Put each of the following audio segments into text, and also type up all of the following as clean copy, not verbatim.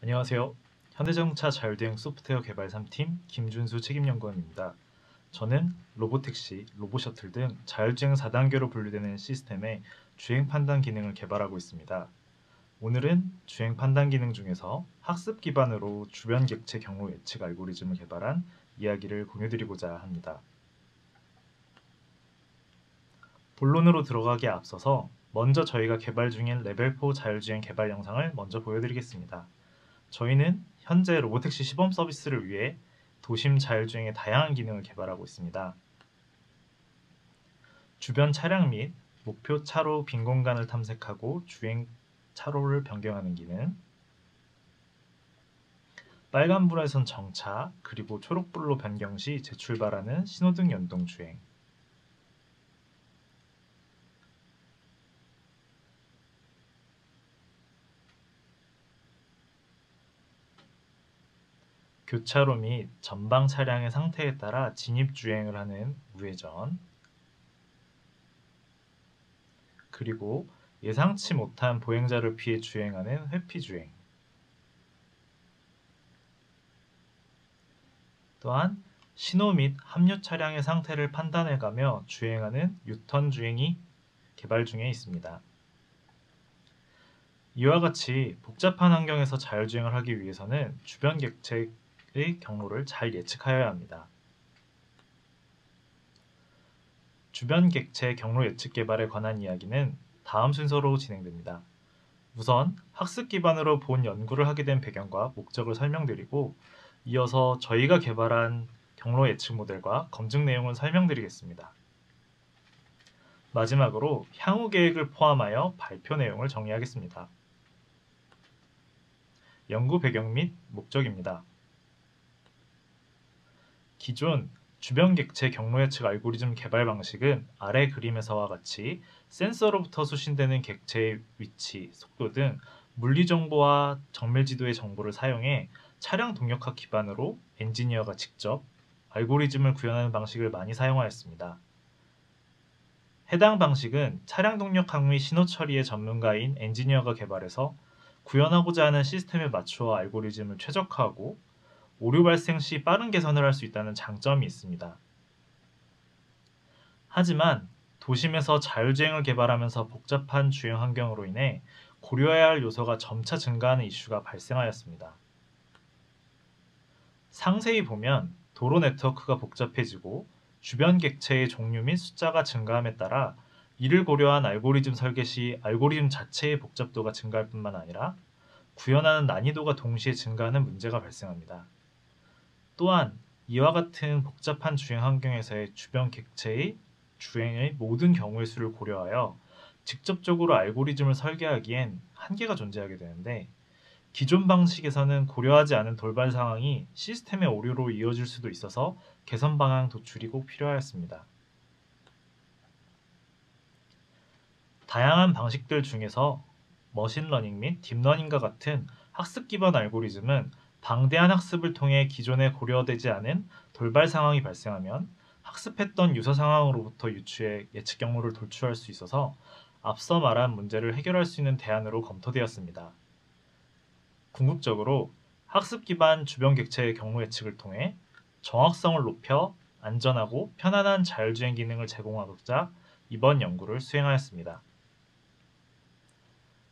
안녕하세요. 현대자동차 자율주행 소프트웨어 개발 3팀 김준수 책임연구원입니다. 저는 로보택시, 로보셔틀 등 자율주행 4단계로 분류되는 시스템의 주행 판단 기능을 개발하고 있습니다. 오늘은 주행 판단 기능 중에서 학습 기반으로 주변 객체 경로 예측 알고리즘을 개발한 이야기를 공유드리고자 합니다. 본론으로 들어가기에 앞서서 먼저 저희가 개발 중인 레벨 4 자율주행 개발 영상을 먼저 보여드리겠습니다. 저희는 현재 로보택시 시범 서비스를 위해 도심 자율주행의 다양한 기능을 개발하고 있습니다. 주변 차량 및 목표 차로 빈 공간을 탐색하고 주행 차로를 변경하는 기능, 빨간불에선 정차, 그리고 초록불로 변경 시 재출발하는 신호등 연동 주행, 교차로 및 전방 차량의 상태에 따라 진입 주행을 하는 우회전, 그리고 예상치 못한 보행자를 피해 주행하는 회피 주행, 또한 신호 및 합류 차량의 상태를 판단해가며 주행하는 유턴 주행이 개발 중에 있습니다. 이와 같이 복잡한 환경에서 자율주행을 하기 위해서는 주변 객체의 경로를 잘 예측하여야 합니다. 주변 객체 경로 예측 개발에 관한 이야기는 다음 순서로 진행됩니다. 우선 학습 기반으로 본 연구를 하게 된 배경과 목적을 설명드리고, 이어서 저희가 개발한 경로 예측 모델과 검증 내용을 설명드리겠습니다. 마지막으로 향후 계획을 포함하여 발표 내용을 정리하겠습니다. 연구 배경 및 목적입니다. 기존 주변 객체 경로 예측 알고리즘 개발 방식은 아래 그림에서와 같이 센서로부터 수신되는 객체의 위치, 속도 등 물리 정보와 정밀 지도의 정보를 사용해 차량 동력학 기반으로 엔지니어가 직접 알고리즘을 구현하는 방식을 많이 사용하였습니다. 해당 방식은 차량 동력학 및 신호 처리의 전문가인 엔지니어가 개발해서 구현하고자 하는 시스템에 맞추어 알고리즘을 최적화하고 오류 발생 시 빠른 개선을 할 수 있다는 장점이 있습니다. 하지만 도심에서 자율주행을 개발하면서 복잡한 주행 환경으로 인해 고려해야 할 요소가 점차 증가하는 이슈가 발생하였습니다. 상세히 보면 도로 네트워크가 복잡해지고 주변 객체의 종류 및 숫자가 증가함에 따라 이를 고려한 알고리즘 설계 시 알고리즘 자체의 복잡도가 증가할 뿐만 아니라 구현하는 난이도가 동시에 증가하는 문제가 발생합니다. 또한 이와 같은 복잡한 주행 환경에서의 주변 객체의 주행의 모든 경우의 수를 고려하여 직접적으로 알고리즘을 설계하기엔 한계가 존재하게 되는데, 기존 방식에서는 고려하지 않은 돌발 상황이 시스템의 오류로 이어질 수도 있어서 개선 방향 도출이 꼭 필요하였습니다. 다양한 방식들 중에서 머신러닝 및 딥러닝과 같은 학습 기반 알고리즘은 방대한 학습을 통해 기존에 고려되지 않은 돌발 상황이 발생하면 학습했던 유사 상황으로부터 유추해 예측 경로를 돌출할 수 있어서 앞서 말한 문제를 해결할 수 있는 대안으로 검토되었습니다. 궁극적으로 학습 기반 주변 객체의 경로 예측을 통해 정확성을 높여 안전하고 편안한 자율주행 기능을 제공하고자 이번 연구를 수행하였습니다.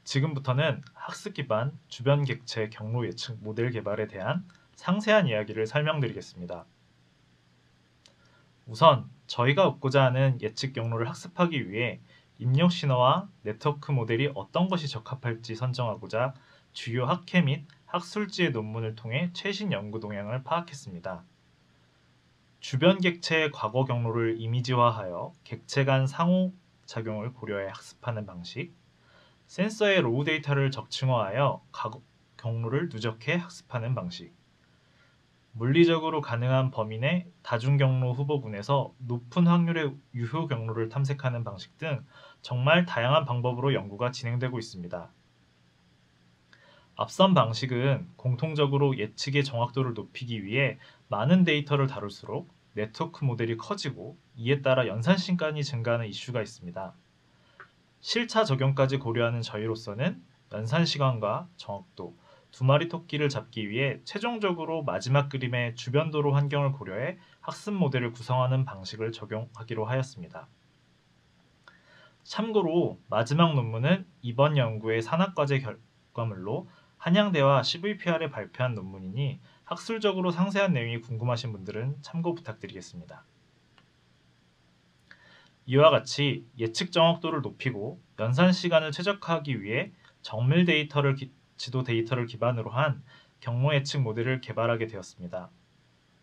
지금부터는 학습 기반 주변 객체 경로 예측 모델 개발에 대한 상세한 이야기를 설명드리겠습니다. 우선 저희가 얻고자 하는 예측 경로를 학습하기 위해 입력 신호와 네트워크 모델이 어떤 것이 적합할지 선정하고자 주요 학회 및 학술지의 논문을 통해 최신 연구 동향을 파악했습니다. 주변 객체의 과거 경로를 이미지화하여 객체 간 상호작용을 고려해 학습하는 방식, 센서의 로우 데이터를 적층화하여 경로를 누적해 학습하는 방식, 물리적으로 가능한 범위 내 다중경로 후보군에서 높은 확률의 유효 경로를 탐색하는 방식 등 정말 다양한 방법으로 연구가 진행되고 있습니다. 앞선 방식은 공통적으로 예측의 정확도를 높이기 위해 많은 데이터를 다룰수록 네트워크 모델이 커지고 이에 따라 연산 시간이 증가하는 이슈가 있습니다. 실차 적용까지 고려하는 저희로서는 연산 시간과 정확도, 두 마리 토끼를 잡기 위해 최종적으로 마지막 그림의 주변 도로 환경을 고려해 학습 모델을 구성하는 방식을 적용하기로 하였습니다. 참고로 마지막 논문은 이번 연구의 산학과제 결과물로 한양대와 CVPR에 발표한 논문이니 학술적으로 상세한 내용이 궁금하신 분들은 참고 부탁드리겠습니다. 이와 같이 예측 정확도를 높이고 연산 시간을 최적화하기 위해 정밀 지도 데이터를 기반으로 한 경로 예측 모델을 개발하게 되었습니다.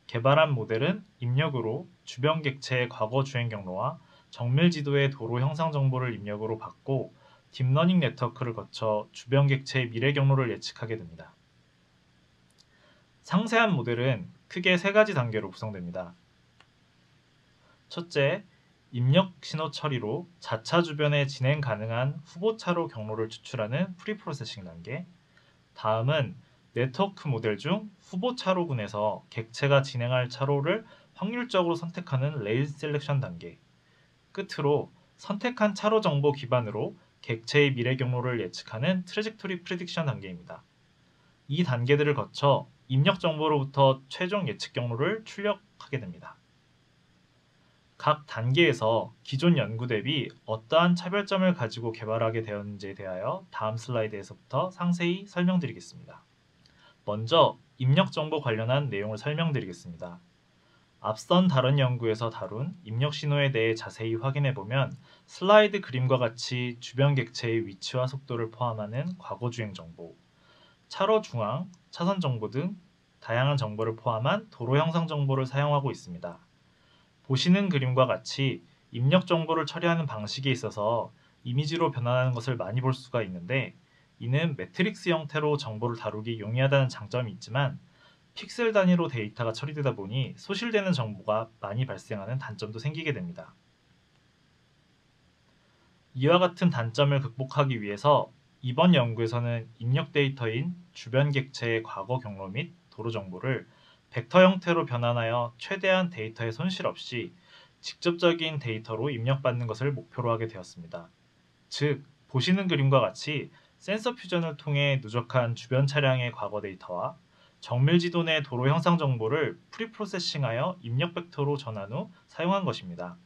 개발한 모델은 입력으로 주변 객체의 과거 주행 경로와 정밀 지도의 도로 형상 정보를 입력으로 받고 딥러닝 네트워크를 거쳐 주변 객체의 미래 경로를 예측하게 됩니다. 상세한 모델은 크게 세 가지 단계로 구성됩니다. 첫째, 입력 신호 처리로 자차 주변에 진행 가능한 후보차로 경로를 추출하는 프리프로세싱 단계. 다음은 네트워크 모델 중 후보차로군에서 객체가 진행할 차로를 확률적으로 선택하는 레인 셀렉션 단계. 끝으로 선택한 차로 정보 기반으로 객체의 미래 경로를 예측하는 트래젝토리 프리딕션 단계입니다. 이 단계들을 거쳐 입력 정보로부터 최종 예측 경로를 출력하게 됩니다. 각 단계에서 기존 연구 대비 어떠한 차별점을 가지고 개발하게 되었는지에 대하여 다음 슬라이드에서부터 상세히 설명드리겠습니다. 먼저 입력 정보 관련한 내용을 설명드리겠습니다. 앞선 다른 연구에서 다룬 입력 신호에 대해 자세히 확인해보면 슬라이드 그림과 같이 주변 객체의 위치와 속도를 포함하는 과거 주행 정보, 차로 중앙, 차선 정보 등 다양한 정보를 포함한 도로 형상 정보를 사용하고 있습니다. 보시는 그림과 같이 입력 정보를 처리하는 방식에 있어서 이미지로 변환하는 것을 많이 볼 수가 있는데 이는 매트릭스 형태로 정보를 다루기 용이하다는 장점이 있지만 픽셀 단위로 데이터가 처리되다 보니 소실되는 정보가 많이 발생하는 단점도 생기게 됩니다. 이와 같은 단점을 극복하기 위해서 이번 연구에서는 입력 데이터인 주변 객체의 과거 경로 및 도로 정보를 벡터 형태로 변환하여 최대한 데이터의 손실 없이 직접적인 데이터로 입력받는 것을 목표로 하게 되었습니다. 즉, 보시는 그림과 같이 센서 퓨전을 통해 누적한 주변 차량의 과거 데이터와 정밀 지도 내 도로 형상 정보를 프리프로세싱하여 입력 벡터로 전환 후 사용한 것입니다.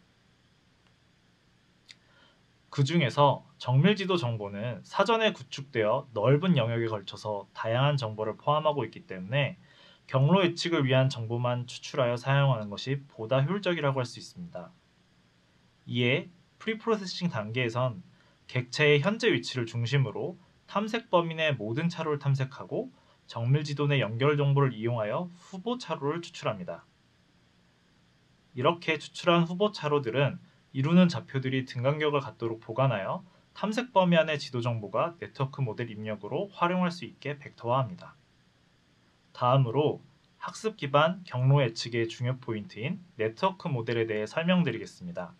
그 중에서 정밀 지도 정보는 사전에 구축되어 넓은 영역에 걸쳐서 다양한 정보를 포함하고 있기 때문에 경로 예측을 위한 정보만 추출하여 사용하는 것이 보다 효율적이라고 할 수 있습니다. 이에 프리프로세싱 단계에선 객체의 현재 위치를 중심으로 탐색 범위 내 모든 차로를 탐색하고 정밀 지도 내 연결 정보를 이용하여 후보 차로를 추출합니다. 이렇게 추출한 후보 차로들은 이루는 좌표들이 등간격을 갖도록 보관하여 탐색 범위 안의 지도 정보가 네트워크 모델 입력으로 활용할 수 있게 벡터화합니다. 다음으로 학습 기반 경로 예측의 중요 포인트인 네트워크 모델에 대해 설명드리겠습니다.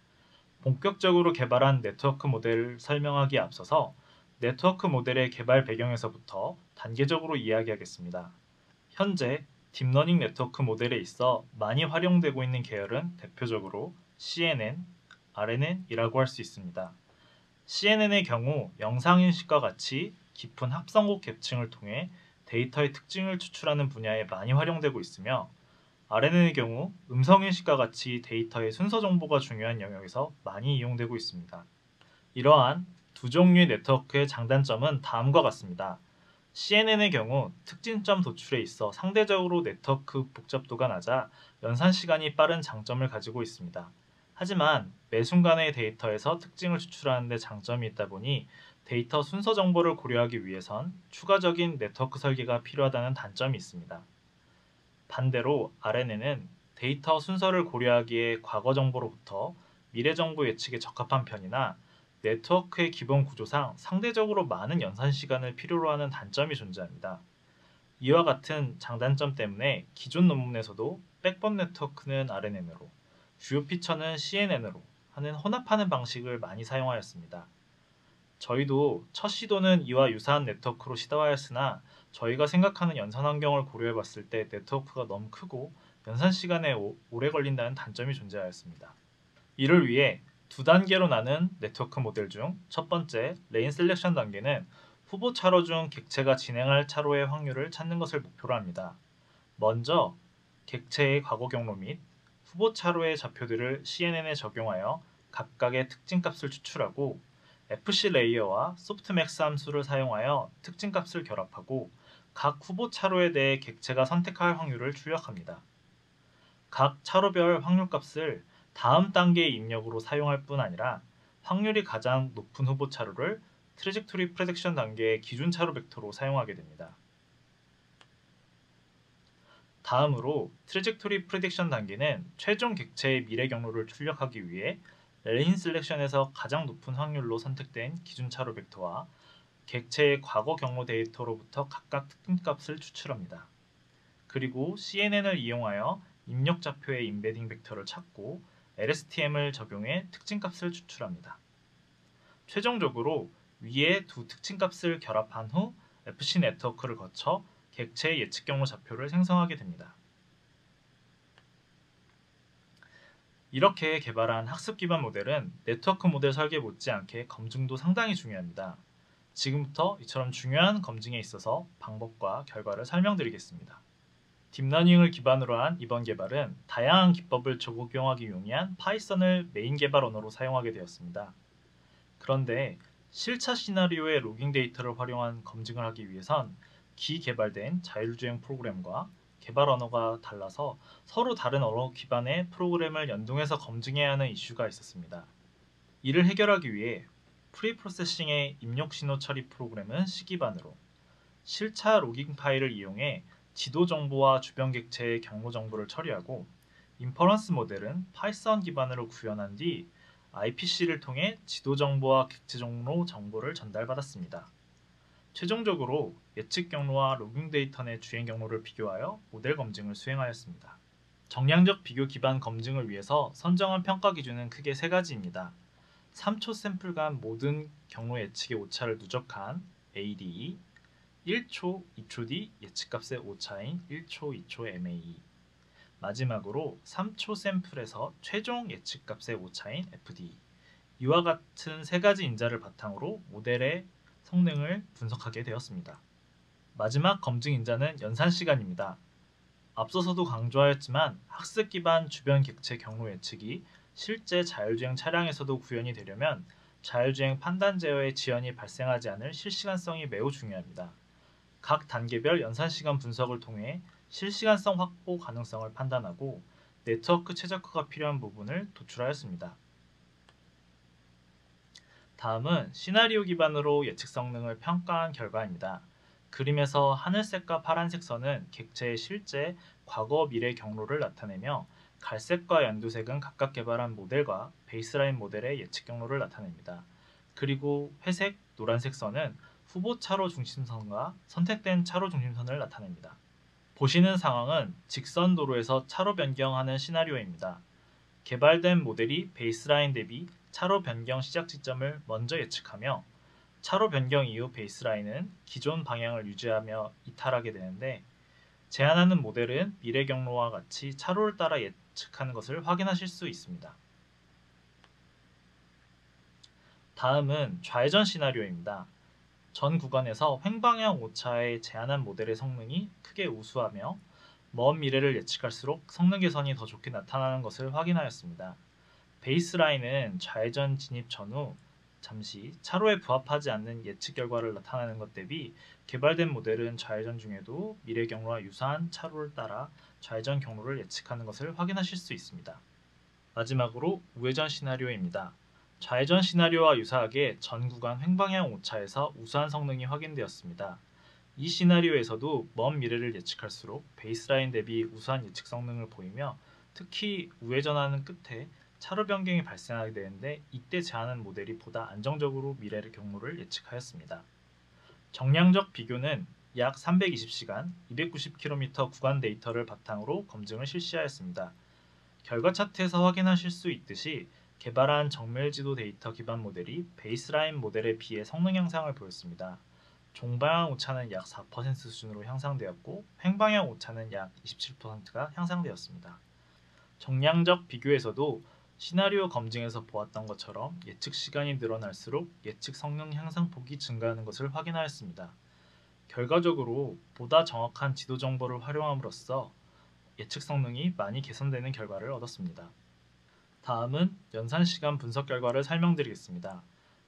본격적으로 개발한 네트워크 모델을 설명하기에 앞서서 네트워크 모델의 개발 배경에서부터 단계적으로 이야기하겠습니다. 현재 딥러닝 네트워크 모델에 있어 많이 활용되고 있는 계열은 대표적으로 CNN, RNN이라고 할 수 있습니다. CNN의 경우 영상인식과 같이 깊은 합성곡 갭층을 통해 데이터의 특징을 추출하는 분야에 많이 활용되고 있으며 RNN의 경우 음성인식과 같이 데이터의 순서 정보가 중요한 영역에서 많이 이용되고 있습니다. 이러한 두 종류의 네트워크의 장단점은 다음과 같습니다. CNN의 경우 특징점 도출에 있어 상대적으로 네트워크 복잡도가 낮아 연산 시간이 빠른 장점을 가지고 있습니다. 하지만 매 순간의 데이터에서 특징을 추출하는 데 장점이 있다 보니 데이터 순서 정보를 고려하기 위해선 추가적인 네트워크 설계가 필요하다는 단점이 있습니다. 반대로 RNN은 데이터 순서를 고려하기에 과거 정보로부터 미래 정보 예측에 적합한 편이나 네트워크의 기본 구조상 상대적으로 많은 연산 시간을 필요로 하는 단점이 존재합니다. 이와 같은 장단점 때문에 기존 논문에서도 백본 네트워크는 RNN으로, 주요 피처는 CNN으로 하는 혼합하는 방식을 많이 사용하였습니다. 저희도 첫 시도는 이와 유사한 네트워크로 시도하였으나 저희가 생각하는 연산 환경을 고려해 봤을 때 네트워크가 너무 크고 연산 시간에 오래 걸린다는 단점이 존재하였습니다. 이를 위해 두 단계로 나눈 네트워크 모델 중 첫 번째 레인 셀렉션 단계는 후보 차로 중 객체가 진행할 차로의 확률을 찾는 것을 목표로 합니다. 먼저 객체의 과거 경로 및 후보 차로의 좌표들을 CNN에 적용하여 각각의 특징값을 추출하고 FC 레이어와 소프트맥스 함수를 사용하여 특징값을 결합하고 각 후보 차로에 대해 객체가 선택할 확률을 출력합니다. 각 차로별 확률값을 다음 단계의 입력으로 사용할 뿐 아니라 확률이 가장 높은 후보 차로를 트래젝토리 프레딕션 단계의 기준 차로 벡터로 사용하게 됩니다. 다음으로 트래젝토리 프레딕션 단계는 최종 객체의 미래 경로를 출력하기 위해 레인 셀렉션에서 가장 높은 확률로 선택된 기준 차로 벡터와 객체의 과거 경로 데이터로부터 각각 특징값을 추출합니다. 그리고 CNN을 이용하여 입력 좌표의 임베딩 벡터를 찾고 LSTM을 적용해 특징값을 추출합니다. 최종적으로 위의 두 특징값을 결합한 후 FC 네트워크를 거쳐 객체의 예측 경로 좌표를 생성하게 됩니다. 이렇게 개발한 학습 기반 모델은 네트워크 모델 설계 못지않게 검증도 상당히 중요합니다. 지금부터 이처럼 중요한 검증에 있어서 방법과 결과를 설명드리겠습니다. 딥러닝을 기반으로 한 이번 개발은 다양한 기법을 적용하기 용이한 파이썬을 메인 개발 언어로 사용하게 되었습니다. 그런데 실차 시나리오의 로깅 데이터를 활용한 검증을 하기 위해선 기개발된 자율주행 프로그램과 개발 언어가 달라서 서로 다른 언어 기반의 프로그램을 연동해서 검증해야 하는 이슈가 있었습니다. 이를 해결하기 위해 프리프로세싱의 입력 신호 처리 프로그램은 C 기반으로, 실차 로깅 파일을 이용해 지도 정보와 주변 객체의 경로 정보를 처리하고, 인퍼런스 모델은 파이썬 기반으로 구현한 뒤 IPC를 통해 지도 정보와 객체 경로 정보를 전달받았습니다. 최종적으로 예측 경로와 로깅 데이터 내 주행 경로를 비교하여 모델 검증을 수행하였습니다. 정량적 비교 기반 검증을 위해서 선정한 평가 기준은 크게 세 가지입니다. 3초 샘플 간 모든 경로 예측의 오차를 누적한 ADE, 1초, 2초 뒤 예측값의 오차인 1초, 2초 MAE, 마지막으로 3초 샘플에서 최종 예측값의 오차인 FDE. 이와 같은 세 가지 인자를 바탕으로 모델의 성능을 분석하게 되었습니다. 마지막 검증 인자는 연산 시간입니다. 앞서서도 강조하였지만 학습 기반 주변 객체 경로 예측이 실제 자율주행 차량에서도 구현이 되려면 자율주행 판단 제어의 지연이 발생하지 않을 실시간성이 매우 중요합니다. 각 단계별 연산 시간 분석을 통해 실시간성 확보 가능성을 판단하고 네트워크 최적화가 필요한 부분을 도출하였습니다. 다음은 시나리오 기반으로 예측 성능을 평가한 결과입니다. 그림에서 하늘색과 파란색 선은 객체의 실제 과거 미래 경로를 나타내며 갈색과 연두색은 각각 개발한 모델과 베이스라인 모델의 예측 경로를 나타냅니다. 그리고 회색, 노란색 선은 후보 차로 중심선과 선택된 차로 중심선을 나타냅니다. 보시는 상황은 직선 도로에서 차로 변경하는 시나리오입니다. 개발된 모델이 베이스라인 대비 차로 변경 시작 지점을 먼저 예측하며 차로 변경 이후 베이스라인은 기존 방향을 유지하며 이탈하게 되는데, 제안하는 모델은 미래 경로와 같이 차로를 따라 예측하는 것을 확인하실 수 있습니다. 다음은 좌회전 시나리오입니다. 전 구간에서 횡방향 오차에 제한한 모델의 성능이 크게 우수하며 먼 미래를 예측할수록 성능 개선이 더 좋게 나타나는 것을 확인하였습니다. 베이스라인은 좌회전 진입 전후 잠시 차로에 부합하지 않는 예측 결과를 나타내는 것 대비 개발된 모델은 좌회전 중에도 미래 경로와 유사한 차로를 따라 좌회전 경로를 예측하는 것을 확인하실 수 있습니다. 마지막으로 우회전 시나리오입니다. 좌회전 시나리오와 유사하게 전 구간 횡방향 오차에서 우수한 성능이 확인되었습니다. 이 시나리오에서도 먼 미래를 예측할수록 베이스라인 대비 우수한 예측 성능을 보이며, 특히 우회전하는 끝에 차로 변경이 발생하게 되는데 이때 제안한 모델이 보다 안정적으로 미래의 경로를 예측하였습니다. 정량적 비교는 약 320시간, 290km 구간 데이터를 바탕으로 검증을 실시하였습니다. 결과 차트에서 확인하실 수 있듯이 개발한 정밀지도 데이터 기반 모델이 베이스라인 모델에 비해 성능 향상을 보였습니다. 종방향 오차는 약 4% 수준으로 향상되었고 횡방향 오차는 약 27%가 향상되었습니다. 정량적 비교에서도 시나리오 검증에서 보았던 것처럼 예측 시간이 늘어날수록 예측 성능 향상폭이 증가하는 것을 확인하였습니다. 결과적으로 보다 정확한 지도 정보를 활용함으로써 예측 성능이 많이 개선되는 결과를 얻었습니다. 다음은 연산 시간 분석 결과를 설명드리겠습니다.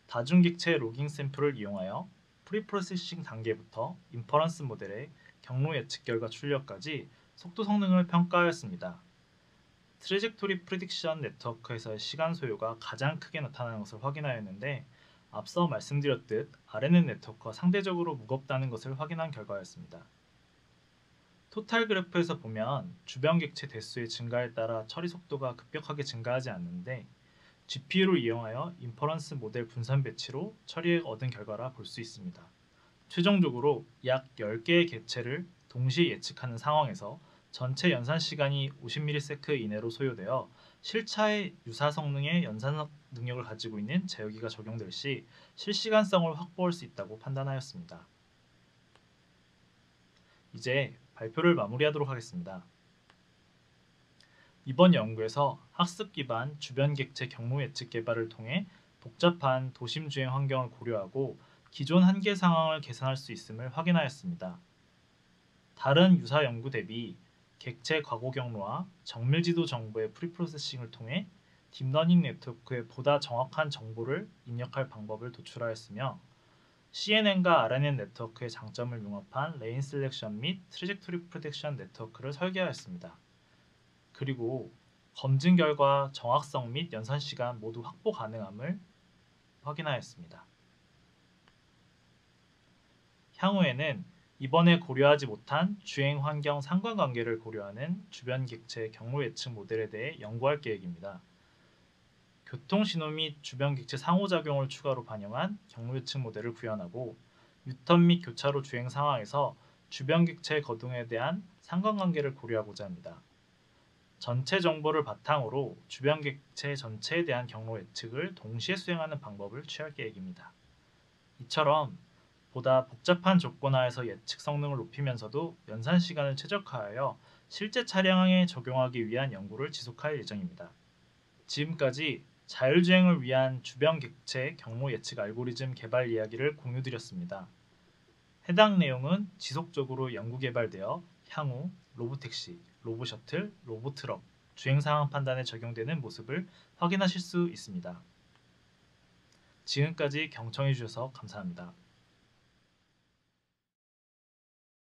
다중객체 로깅 샘플을 이용하여 프리프로세싱 단계부터 인퍼런스 모델의 경로 예측 결과 출력까지 속도 성능을 평가하였습니다. 트래젝토리 프리딕션 네트워크에서의 시간 소요가 가장 크게 나타나는 것을 확인하였는데 앞서 말씀드렸듯 RNN 네트워크가 상대적으로 무겁다는 것을 확인한 결과였습니다. 토탈 그래프에서 보면 주변 객체 대수의 증가에 따라 처리 속도가 급격하게 증가하지 않는데 GPU를 이용하여 인퍼런스 모델 분산 배치로 처리해 얻은 결과라 볼 수 있습니다. 최종적으로 약 10개의 객체를 동시에 예측하는 상황에서 전체 연산 시간이 50ms 이내로 소요되어 실차의 유사 성능의 연산 능력을 가지고 있는 제어기가 적용될 시 실시간성을 확보할 수 있다고 판단하였습니다. 이제 발표를 마무리하도록 하겠습니다. 이번 연구에서 학습 기반 주변 객체 경로 예측 개발을 통해 복잡한 도심 주행 환경을 고려하고 기존 한계 상황을 개선할 수 있음을 확인하였습니다. 다른 유사 연구 대비 객체 과거 경로와 정밀 지도 정보의 프리프로세싱을 통해 딥러닝 네트워크에 보다 정확한 정보를 입력할 방법을 도출하였으며 CNN과 RNN 네트워크의 장점을 융합한 레인 셀렉션 및 트래젝토리 프리딕션 네트워크를 설계하였습니다. 그리고 검증 결과 정확성 및 연산 시간 모두 확보 가능함을 확인하였습니다. 향후에는 이번에 고려하지 못한 주행 환경 상관관계를 고려하는 주변 객체 경로 예측 모델에 대해 연구할 계획입니다. 교통 신호 및 주변 객체 상호작용을 추가로 반영한 경로 예측 모델을 구현하고 유턴 및 교차로 주행 상황에서 주변 객체의 거동에 대한 상관관계를 고려하고자 합니다. 전체 정보를 바탕으로 주변 객체 전체에 대한 경로 예측을 동시에 수행하는 방법을 취할 계획입니다. 이처럼 보다 복잡한 조건 하에서 예측 성능을 높이면서도 연산 시간을 최적화하여 실제 차량에 적용하기 위한 연구를 지속할 예정입니다. 지금까지 자율주행을 위한 주변 객체 경로 예측 알고리즘 개발 이야기를 공유드렸습니다. 해당 내용은 지속적으로 연구 개발되어 향후 로보택시, 로보셔틀, 로보트럭, 주행상황 판단에 적용되는 모습을 확인하실 수 있습니다. 지금까지 경청해 주셔서 감사합니다.